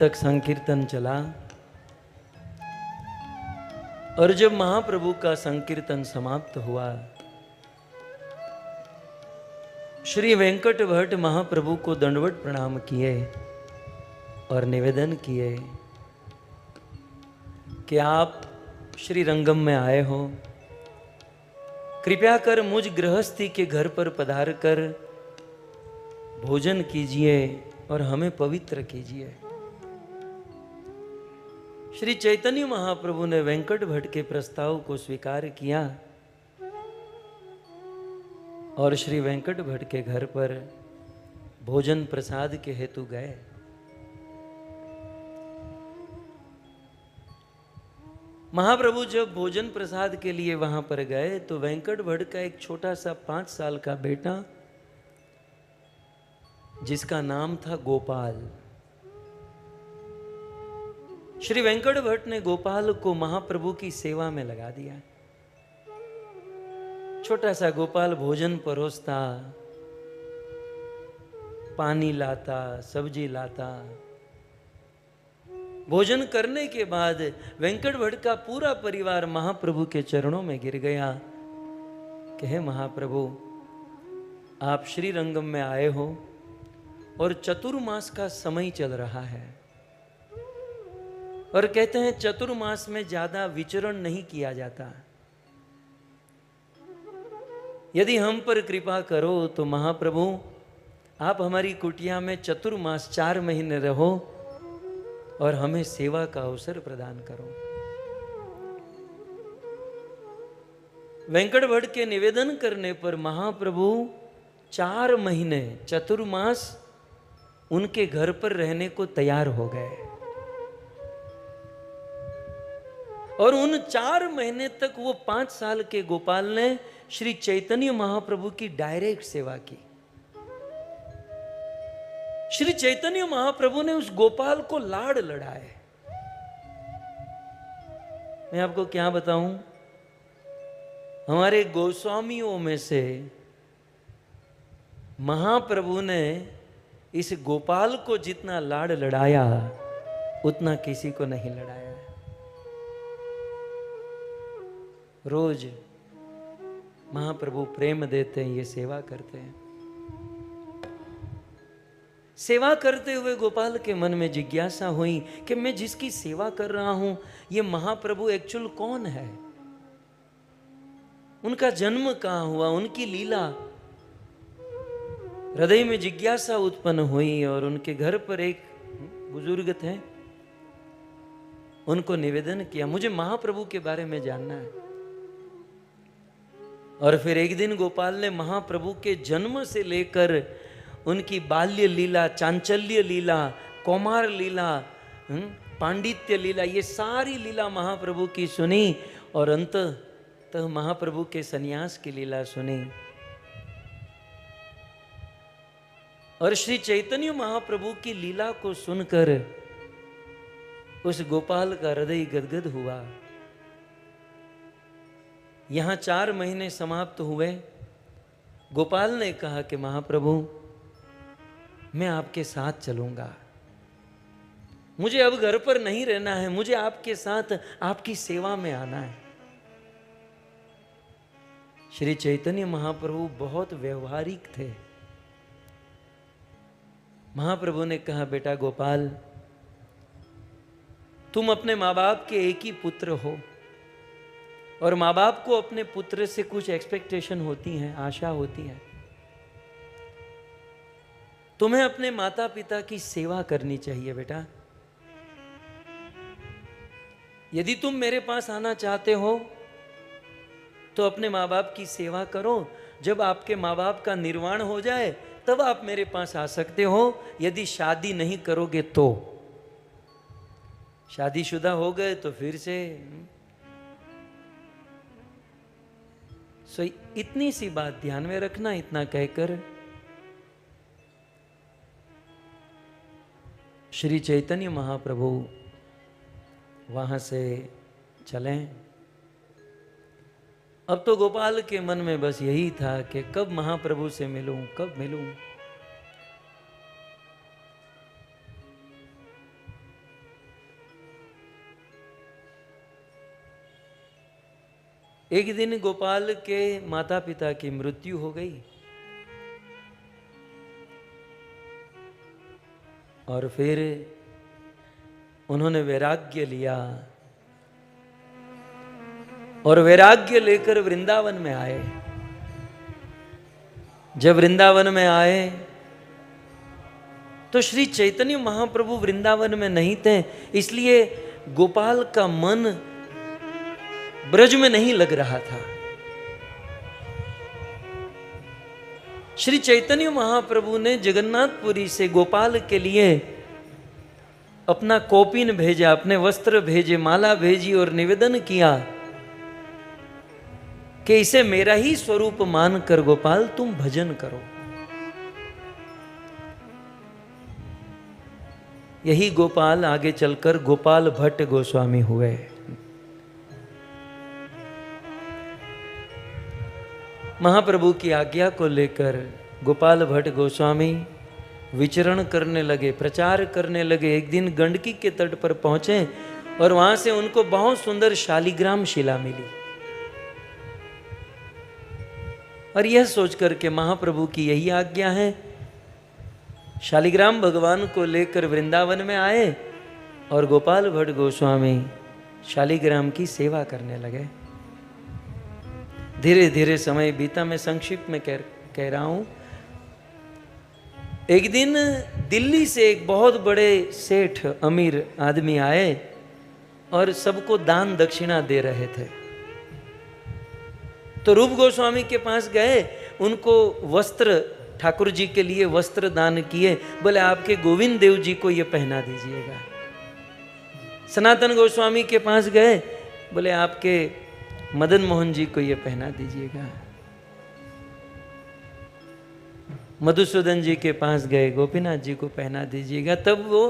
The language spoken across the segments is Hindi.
तक संकीर्तन चला और जब महाप्रभु का संकीर्तन समाप्त हुआ, श्री वेंकट भट्ट महाप्रभु को दंडवत प्रणाम किए और निवेदन किए कि आप श्री रंगम में आए हो, कृपया कर मुझ गृहस्थी के घर पर पधार कर भोजन कीजिए और हमें पवित्र कीजिए। श्री चैतन्य महाप्रभु ने वेंकट भट्ट के प्रस्ताव को स्वीकार किया और श्री वेंकट भट्ट के घर पर भोजन प्रसाद के हेतु गए। महाप्रभु जब भोजन प्रसाद के लिए वहां पर गए तो वेंकट भट्ट का एक छोटा सा 5 साल का बेटा, जिसका नाम था गोपाल, श्री वेंकट भट्ट ने गोपाल को महाप्रभु की सेवा में लगा दिया। छोटा सा गोपाल भोजन परोसता, पानी लाता, सब्जी लाता। भोजन करने के बाद वेंकट भट्ट का पूरा परिवार महाप्रभु के चरणों में गिर गया कि हे महाप्रभु, आप श्री रंगम में आए हो और चतुर्मास का समय चल रहा है और कहते हैं चतुर्मास में ज्यादा विचरण नहीं किया जाता। यदि हम पर कृपा करो तो महाप्रभु आप हमारी कुटिया में चतुर्मास 4 महीने रहो और हमें सेवा का अवसर प्रदान करो। वेंकट भट्ट के निवेदन करने पर महाप्रभु 4 महीने चतुर्मास उनके घर पर रहने को तैयार हो गए और उन 4 महीने तक वो 5 साल के गोपाल ने श्री चैतन्य महाप्रभु की डायरेक्ट सेवा की। श्री चैतन्य महाप्रभु ने उस गोपाल को लाड़ लड़ाए। मैं आपको क्या बताऊं, हमारे गोस्वामियों में से महाप्रभु ने इस गोपाल को जितना लाड़ लड़ाया उतना किसी को नहीं लड़ाया। रोज महाप्रभु प्रेम देते हैं, ये सेवा करते हैं। सेवा करते हुए गोपाल के मन में जिज्ञासा हुई कि मैं जिसकी सेवा कर रहा हूं ये महाप्रभु एक्चुअल कौन है, उनका जन्म कहां हुआ, उनकी लीला। हृदय में जिज्ञासा उत्पन्न हुई और उनके घर पर एक बुजुर्ग थे, उनको निवेदन किया मुझे महाप्रभु के बारे में जानना है। और फिर एक दिन गोपाल ने महाप्रभु के जन्म से लेकर उनकी बाल्य लीला, चांचल्य लीला, कौमार लीला, पांडित्य लीला, ये सारी लीला महाप्रभु की सुनी और अंततः महाप्रभु के सन्यास की लीला सुनी। और श्री चैतन्य महाप्रभु की लीला को सुनकर उस गोपाल का हृदय गदगद हुआ। यहां 4 महीने समाप्त हुए। गोपाल ने कहा कि महाप्रभु मैं आपके साथ चलूंगा, मुझे अब घर पर नहीं रहना है, मुझे आपके साथ आपकी सेवा में आना है। श्री चैतन्य महाप्रभु बहुत व्यवहारिक थे। महाप्रभु ने कहा बेटा गोपाल, तुम अपने माँ बाप के एक ही पुत्र हो और माँ बाप को अपने पुत्र से कुछ एक्सपेक्टेशन होती है, आशा होती है। तुम्हें अपने माता पिता की सेवा करनी चाहिए बेटा। यदि तुम मेरे पास आना चाहते हो तो अपने माँ बाप की सेवा करो। जब आपके माँ बाप का निर्वाण हो जाए तब आप मेरे पास आ सकते हो। यदि शादी नहीं करोगे तो, शादीशुदा हो गए तो फिर से। सो इतनी सी बात ध्यान में रखना। इतना कहकर श्री चैतन्य महाप्रभु वहां से चले। अब तो गोपाल के मन में बस यही था कि कब महाप्रभु से मिलूं, कब मिलूं। एक दिन गोपाल के माता पिता की मृत्यु हो गई और फिर उन्होंने वैराग्य लिया और वैराग्य लेकर वृंदावन में आए। जब वृंदावन में आए तो श्री चैतन्य महाप्रभु वृंदावन में नहीं थे, इसलिए गोपाल का मन ब्रज में नहीं लग रहा था। श्री चैतन्य महाप्रभु ने जगन्नाथपुरी से गोपाल के लिए अपना कौपीन भेजा, अपने वस्त्र भेजे, माला भेजी और निवेदन किया कि इसे मेरा ही स्वरूप मानकर गोपाल तुम भजन करो। यही गोपाल आगे चलकर गोपाल भट्ट गोस्वामी हुए। महाप्रभु की आज्ञा को लेकर गोपाल भट्ट गोस्वामी विचरण करने लगे, प्रचार करने लगे। एक दिन गंडकी के तट पर पहुंचे और वहां से उनको बहुत सुंदर शालिग्राम शिला मिली और यह सोचकर के महाप्रभु की यही आज्ञा है, शालिग्राम भगवान को लेकर वृंदावन में आए और गोपाल भट्ट गोस्वामी शालिग्राम की सेवा करने लगे। धीरे धीरे समय बीता, मैं संक्षिप्त में कह रहा हूं। एक दिन दिल्ली से एक बहुत बड़े सेठ अमीर आदमी आए और सबको दान दक्षिणा दे रहे थे। तो रूप गोस्वामी के पास गए, उनको वस्त्र, ठाकुर जी के लिए वस्त्र दान किए। बोले आपके गोविंद देव जी को ये पहना दीजिएगा। सनातन गोस्वामी के पास गए, बोले आपके मदन मोहन जी को ये पहना दीजिएगा। मधुसूदन जी के पास गए, गोपीनाथ जी को पहना दीजिएगा। तब वो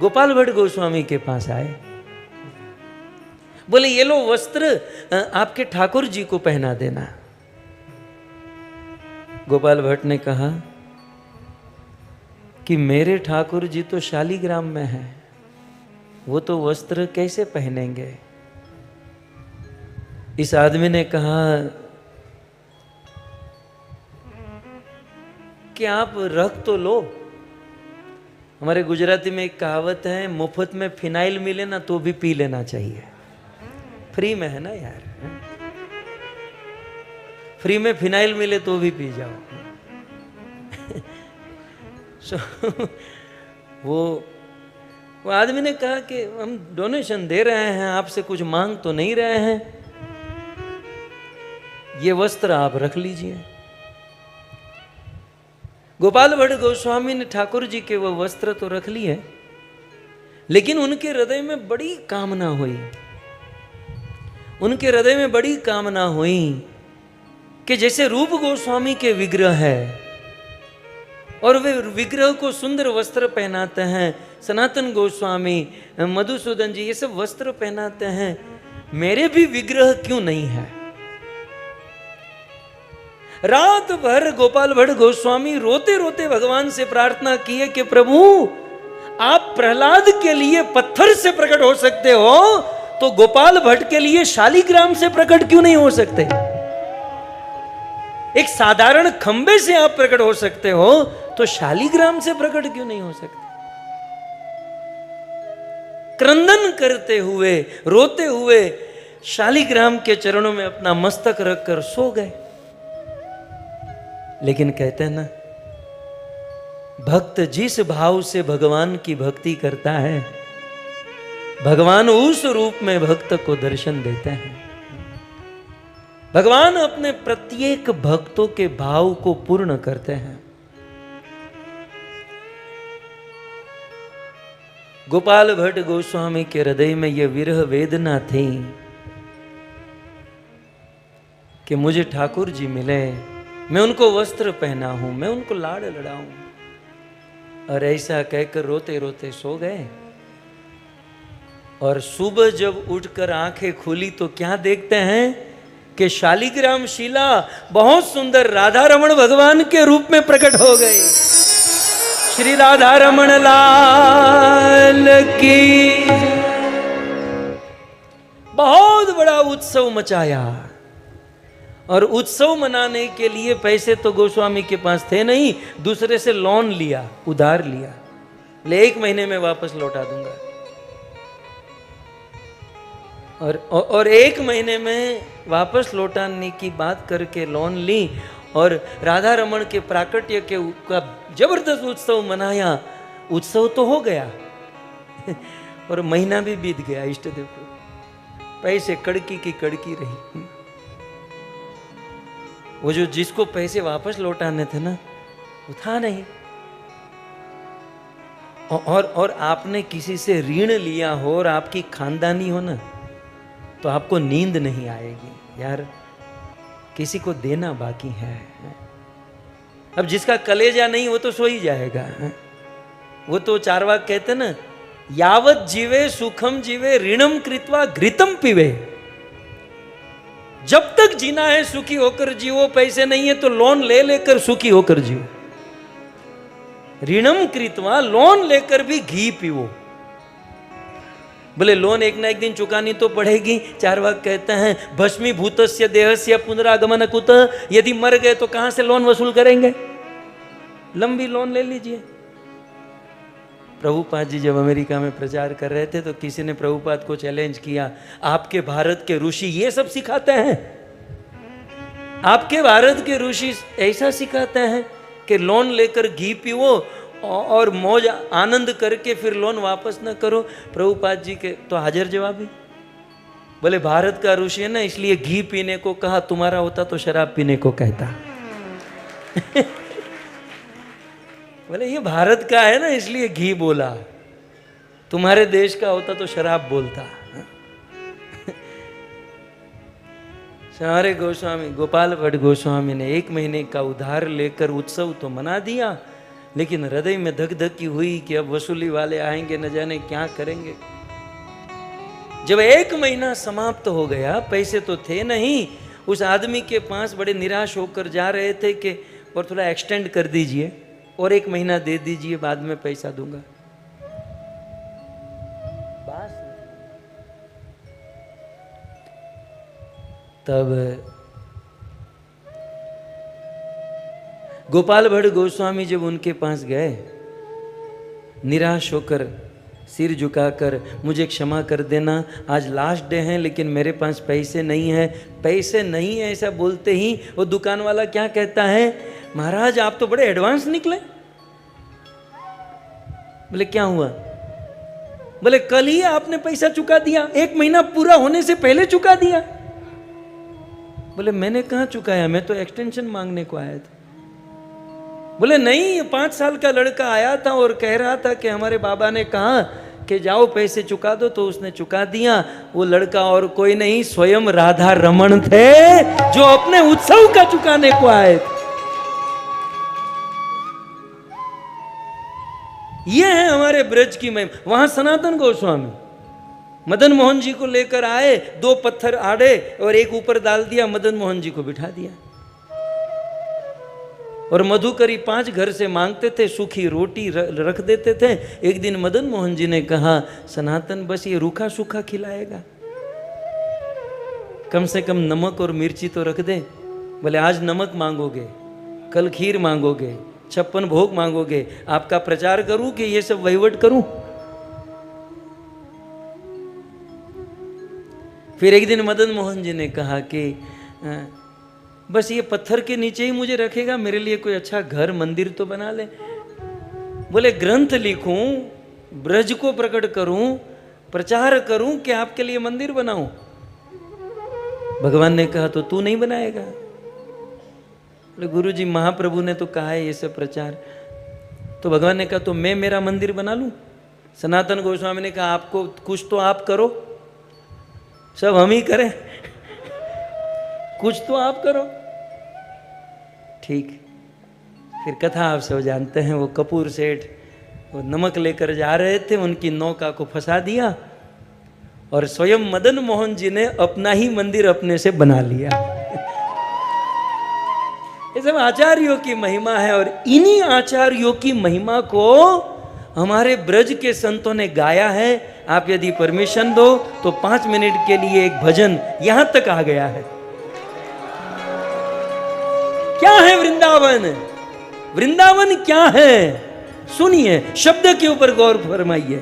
गोपाल भट्ट गोस्वामी के पास आए, बोले ये लो वस्त्र आपके ठाकुर जी को पहना देना। गोपाल भट्ट ने कहा कि मेरे ठाकुर जी तो शालिग्राम में हैं, वो तो वस्त्र कैसे पहनेंगे। इस आदमी ने कहा कि आप रख तो लो। हमारे गुजराती में एक कहावत है, मुफ्त में फिनाइल मिले ना तो भी पी लेना चाहिए। फ्री में है ना यार, फ्री में फिनाइल मिले तो भी पी जाओ। वो आदमी ने कहा कि हम डोनेशन दे रहे हैं, आपसे कुछ मांग तो नहीं रहे हैं, ये वस्त्र आप रख लीजिए। गोपाल भट्ट गोस्वामी ने ठाकुर जी के वो वस्त्र तो रख लिए, लेकिन उनके हृदय में बड़ी कामना हुई। उनके हृदय में बड़ी कामना हुई कि जैसे रूप गोस्वामी के विग्रह है और वे विग्रह को सुंदर वस्त्र पहनाते हैं, सनातन गोस्वामी, मधुसूदन जी ये सब वस्त्र पहनाते हैं, मेरे भी विग्रह क्यों नहीं है। रात भर गोपाल भट्ट गोस्वामी रोते रोते भगवान से प्रार्थना की है कि प्रभु आप प्रहलाद के लिए पत्थर से प्रकट हो सकते हो तो गोपाल भट्ट के लिए शालिग्राम से प्रकट क्यों नहीं हो सकते। एक साधारण खंबे से आप प्रकट हो सकते हो तो शालिग्राम से प्रकट क्यों नहीं हो सकते। क्रंदन करते हुए, रोते हुए शालिग्राम के चरणों में अपना मस्तक रखकर सो गए। लेकिन कहते हैं ना, भक्त जिस भाव से भगवान की भक्ति करता है, भगवान उस रूप में भक्त को दर्शन देते हैं। भगवान अपने प्रत्येक भक्तों के भाव को पूर्ण करते हैं। गोपाल भट्ट गोस्वामी के हृदय में यह विरह वेदना थी कि मुझे ठाकुर जी मिले, मैं उनको वस्त्र पहना हूं, मैं उनको लाड़ लड़ाऊं। और ऐसा कहकर रोते रोते सो गए। और सुबह जब उठकर आंखें खुली तो क्या देखते हैं कि शालिग्राम शिला बहुत सुंदर राधा रमण भगवान के रूप में प्रकट हो गई। श्री राधा रमण लाल की। बहुत बड़ा उत्सव मचाया। और उत्सव मनाने के लिए पैसे तो गोस्वामी के पास थे नहीं, दूसरे से लोन लिया, उधार लिया, ले 1 महीने में वापस लौटा दूंगा। और 1 महीने में वापस लौटाने की बात करके लोन ली और राधा रमण के प्राकट्य के का जबरदस्त उत्सव मनाया। उत्सव तो हो गया और महीना भी बीत गया। इष्ट देव को पैसे कड़की की कड़की रही। वो जो जिसको पैसे वापस लौटाने थे ना, वो था नहीं। और आपने किसी से ऋण लिया हो और आपकी खानदानी हो ना, तो आपको नींद नहीं आएगी यार, किसी को देना बाकी है। अब जिसका कलेजा नहीं वो तो सो ही जाएगा। वो तो चारवाक कहते ना, यावत जीवे सुखम जीवे ऋणम कृत्वा घृतम पीवे। जब तक जीना है सुखी होकर जियो, पैसे नहीं है तो लोन ले लेकर सुखी होकर जियो। ऋणम कृत्वा, लोन लेकर भी घी पीवो। बोले लोन एक ना एक दिन चुकानी तो पड़ेगी। चारवाक कहते हैं, भस्मीभूतस्य देहस्य पुनरागमन कुत। यदि मर गए तो कहां से लोन वसूल करेंगे? लंबी लोन ले लीजिए। प्रभुपाद जी जब अमेरिका में प्रचार कर रहे थे तो किसी ने प्रभुपाद को चैलेंज किया, आपके भारत के ऋषि ये सब सिखाते हैं? आपके भारत के ऋषि ऐसा सिखाते हैं कि लोन लेकर घी पीवो और मौज आनंद करके फिर लोन वापस न करो? प्रभुपाद जी के तो हाजिर जवाबी। बोले भारत का ऋषि है ना, इसलिए घी पीने को कहा, तुम्हारा होता तो शराब पीने को कहता। बोले ये भारत का है ना इसलिए घी बोला, तुम्हारे देश का होता तो शराब बोलता। सारे गोस्वामी, गोपाल भट्ट गोस्वामी ने 1 महीने का उधार लेकर उत्सव तो मना दिया, लेकिन हृदय में धक धकी हुई कि अब वसूली वाले आएंगे, न जाने क्या करेंगे। जब 1 महीना समाप्त हो गया, पैसे तो थे नहीं, उस आदमी के पास बड़े निराश होकर जा रहे थे कि और थोड़ा एक्सटेंड कर दीजिए और 1 महीना दे दीजिए, बाद में पैसा दूंगा। तब गोपाल भट्ट गोस्वामी जब उनके पास गए, निराश होकर सिर झुकाकर, मुझे क्षमा कर देना, आज लास्ट डे है लेकिन मेरे पास पैसे नहीं है। पैसे नहीं है ऐसा बोलते ही वो दुकान वाला क्या कहता है, महाराज आप तो बड़े एडवांस निकले। बोले क्या हुआ? बोले कल ही आपने पैसा चुका दिया, 1 महीना पूरा होने से पहले चुका दिया। बोले मैंने कहाँ चुकाया, मैं तो एक्सटेंशन मांगने को आया था। बोले नहीं, 5 साल का लड़का आया था और कह रहा था कि हमारे बाबा ने कहा कि जाओ पैसे चुका दो, तो उसने चुका दिया। वो लड़का और कोई नहीं, स्वयं राधा रमण थे जो अपने उत्सव का चुकाने को आए थे। ये है हमारे ब्रज की महिमा। वहां सनातन गोस्वामी मदन मोहन जी को लेकर आए, 2 पत्थर आड़े और एक ऊपर डाल दिया, मदन मोहन जी को बिठा दिया। और मधुकरी 5 घर से मांगते थे, सूखी रोटी रख देते थे। एक दिन मदन मोहन जी ने कहा, सनातन बस ये रूखा सूखा खिलाएगा, कम से कम नमक और मिर्ची तो रख दे। बोले आज नमक मांगोगे, कल खीर मांगोगे, 56 भोग मांगोगे, आपका प्रचार करूं कि ये सब वहीवट करूं? फिर एक दिन मदन मोहन जी ने कहा कि बस ये पत्थर के नीचे ही मुझे रखेगा, मेरे लिए कोई अच्छा घर मंदिर तो बना ले। बोले ग्रंथ लिखूं, ब्रज को प्रकट करूं, प्रचार करूं कि आपके लिए मंदिर बनाऊं? भगवान ने कहा तो तू नहीं बनाएगा। बोले गुरु जी महाप्रभु ने तो कहा है ये सब प्रचार। तो भगवान ने कहा तो मैं मेरा मंदिर बना लूं? सनातन गोस्वामी ने कहा आपको कुछ तो आप करो, सब हम ही करें, कुछ तो आप करो। ठीक, फिर कथा आप सब जानते हैं। वो कपूर सेठ वो नमक लेकर जा रहे थे, उनकी नौका को फंसा दिया और स्वयं मदन मोहन जी ने अपना ही मंदिर अपने से बना लिया। ये सब आचार्यों की महिमा है और इन्हीं आचार्यों की महिमा को हमारे ब्रज के संतों ने गाया है। आप यदि परमिशन दो तो 5 मिनट के लिए एक भजन यहां तक आ गया है। क्या है वृंदावन? वृंदावन क्या है? सुनिए, शब्द के ऊपर गौर फरमाइए।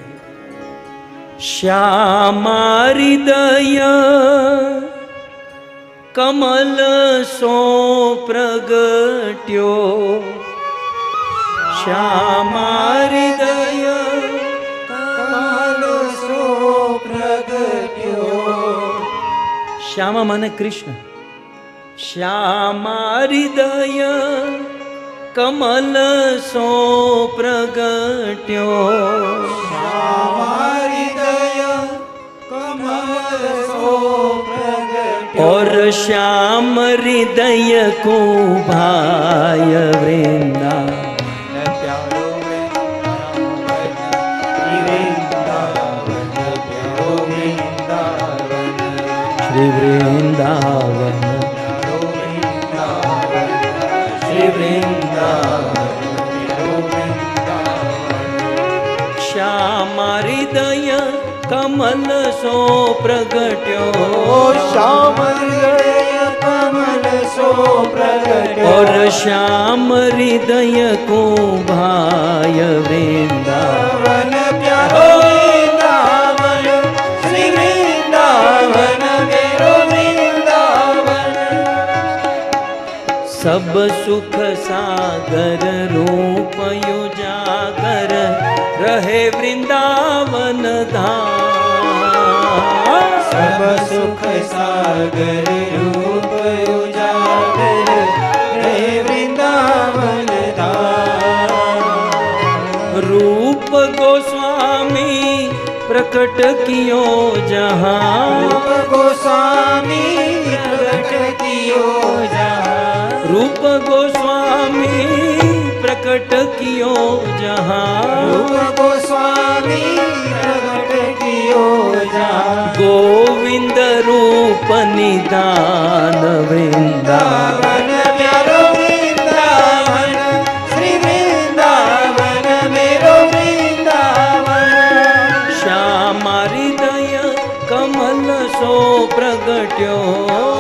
श्यामा हृदय कमल सो प्रगट्यो, श्यामा हृदय कमल सो प्रगट्यो। श्यामा माने कृष्ण। श्यामा हृदय कमल सो प्रगट्यो, श्यामा हृदय कमल सो प्रगट्यो। और श्याम हृदय को भाय वृंदा, श्री वृंदावन, श्री वृंदावन, श्याम हृदय कमल सो प्रगट्यो, श्याम हृदय कमल सो प्रगट्यो। और श्याम हृदय को भाय वृंदावन, प्यारो वृंदावन, श्री वृंदावन मेरो वृंदावन। सब सुख सागर रूप उजागर रहे वृंदावन धाम। सब सुख सागर रूप उजागर रहे वृंदावन धाम। रूप गोस्वामी प्रकट कियो जहां, रूप गोस्वामी प्रकट कियो जहां। रूप गोस्वामी प्रकट कियो जहां, रूप गोस्वामी प्रकट कियो जहां। गोविंद रूप निदान वृंदावन, प्यारो वृंदावन, श्री वृंदावन मेरो वृंदावन। श्याम हृदय कमल सो प्रगट्यो,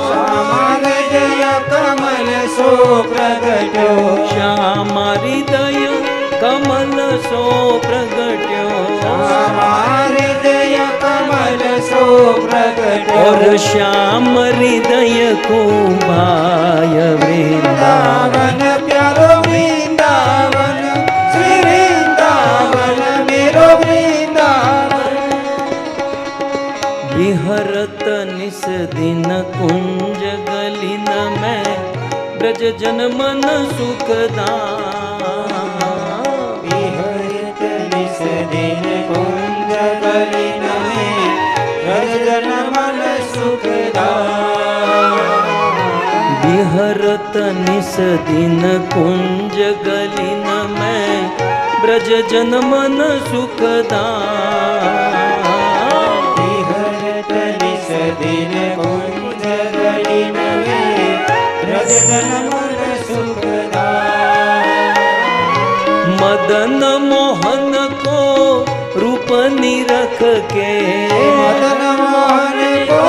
श्याम हृदय कमल सो प्रगट्यो। श्याम हृदय कमल सो प्रगट्यो, श्याम हृदय कमल सो प्रगट्यो। और श्याम हृदय को भाय वृंदावन, प्यारो वृंदावन, श्री वृंदावन मेरो वृंदावन। विहरत निस दिन कुंज गलिन में ब्रज जन मन सुखदान, विहरत निस दिन कुंज गलिन में ब्रज जन मन सुखदान। विहरत निस दिन कुंज गलिन में ब्रज जन मन सुखदान। विहरत निस दिन कुंज गलिन में ब्रज जन मन सुखदान। मदन मोहन को रूप निरख के, मदन मोहन को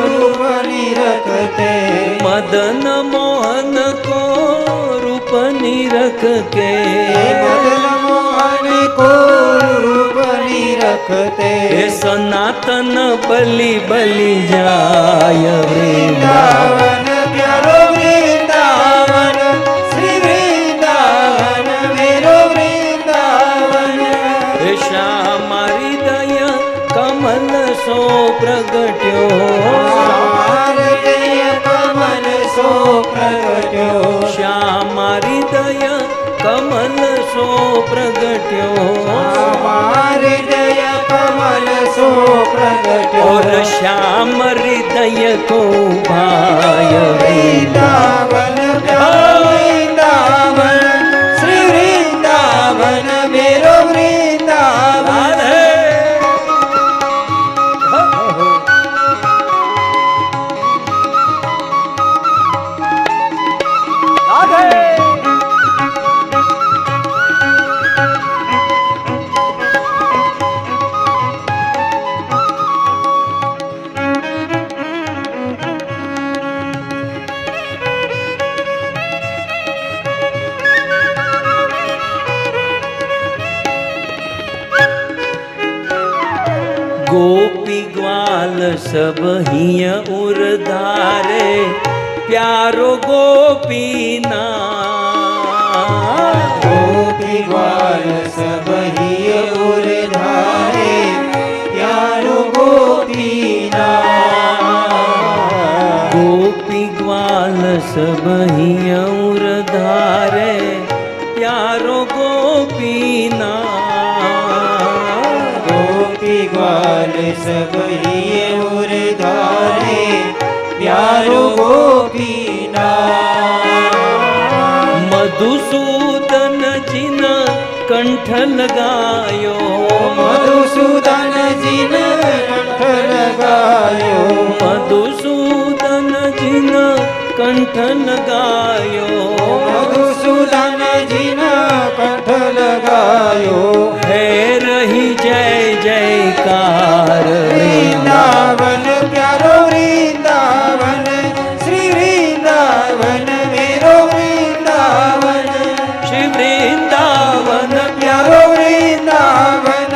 रूप निरखते। मदन मोहन को रूप निरख के, मदन मोहन को रूप निरखते। सनातन बलि बलि जाय वृंदावन, प्यारो वृंदावन, श्री वृंदावन मेरो वृंदावन। श्याम हृदय कमल सो प्रगट्यो, हृदय कमल सो प्रगट्यो। श्याम हृदय कमल सो प्रगट्यो, हृदय कमल सो प्रगट्यो। और श्याम हृदय को भाय वृंदावन, प्यारो वृंदावन, श्री वृंदावन मेरो वृंदावन। गोपी ग्वाल सब हिय उर धारे, प्यारो गोपीना। गोपी ग्वाल सब हिय उर धारे, प्यारो गोपीना। गोपी ग्वाल सब हिय उर धारे, प्यारो गोपीना। गोपी ग्वाल सब हिय उर धारे, प्यारो गोपीना। मधुसूदन जिन कंठ लगायो, मधुसूदन जिन कंठ लगायो, मधुसूदन जिन कंठ लगायो, मधुसूदन जिन कंठ लगायो। है रही जय जयकार वृंदावन प्यारो वृंदावन, श्री वृंदावन मेरो वृंदावन, श्री वृंदावन प्यारो वृंदावन,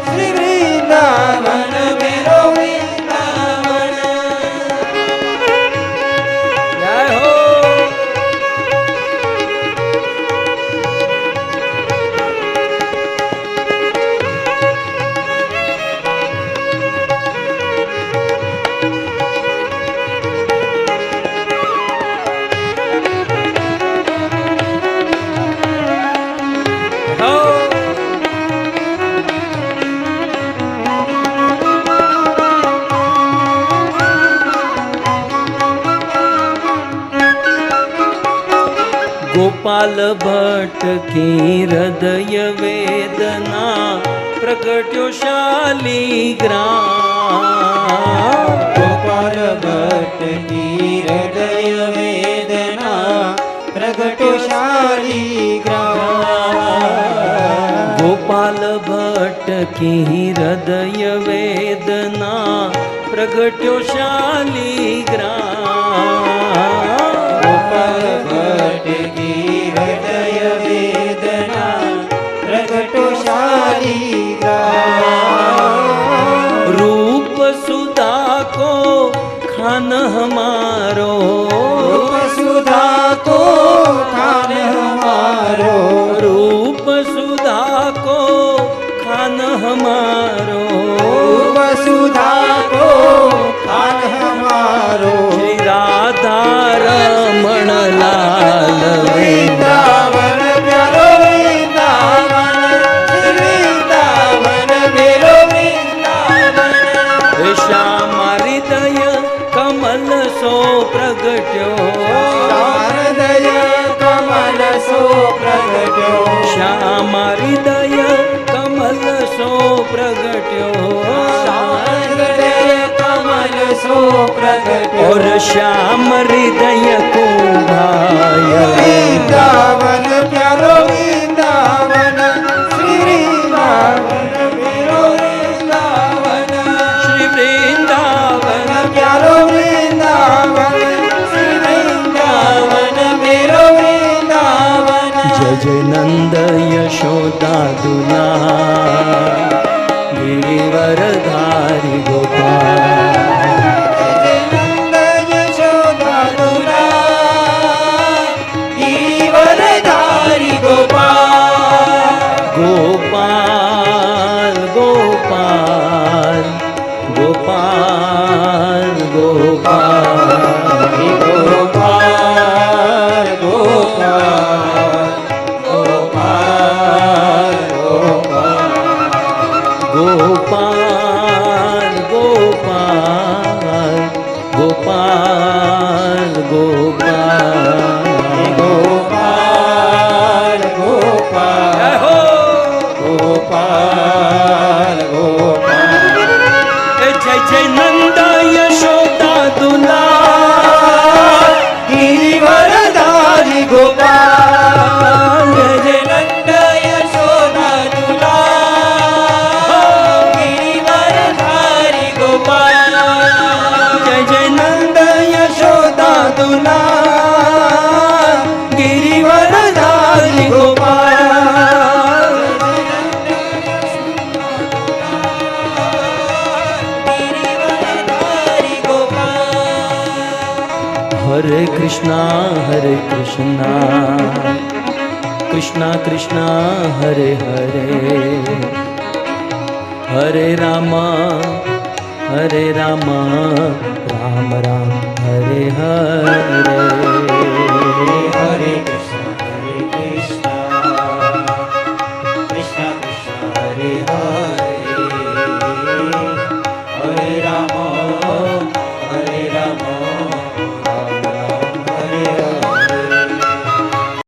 श्री वृंदावन मेरो वृंदावन। जय हो। गोपाल भट्ट की हृदय वेदना, प्रगट्यो शालिग्राम। गोपाल भट्ट की हृदय वेदना, प्रगट्यो शालिग्राम। गोपाल भट्ट की हृदय वेदना, प्रगट्यो शालिग्राम। गोपाल भट्ट की हृदय वेदना, प्रगट्यो शालिग्राम। रूप सुधा को खान हमारो, रूप सुधा को खान हमारो, रूप सुधा को खान हमारो, रूप सुधा को खान हमारो। श्री राधा रमण लाल वृंदावन प्यारो वृंदावन, वृंदावन मेरो वृंदावन। श्याम हृदय कमल सो प्रगट्यो, हृदय कमल सो प्रगट्यो, श्याम हृदय कमल सो प्रगट्यो, हृदय कमल सो प्रगट्यो। और श्याम हृदय को भाय वृंदावन प्यारो वृंदावन, श्री वृंदावन मेरो वृंदावन, श्री वृंदावन प्यारो वृंदावन, श्री वृंदावन मेरो वृंदावन। जय जय नंद यशोदा दुलार, गिरिवरधारी गोपाल। नंद यशोदा दुलार, गिरिवरधारी गोपाल। गोपाल गोपाल गोपाल गोपाल गोपाल गोपाल गोपाल गोपाल गोपाल गोपाल गोपाल गोपाल गोपाल गोपाल जय हो। गोपाल गोपाल। जय जय नंद यशोदा दुलार, गिरिवरधारी गोपाल। जय जय नंद यशोदा दुलार, गिरिवरधारी गोपाल। जय जय नंद यशोदा दुलार, गिरिवरधारी गोपाल। हरे कृष्णा कृष्णा कृष्णा हरे हरे, हरे रामा राम राम हरे हरे।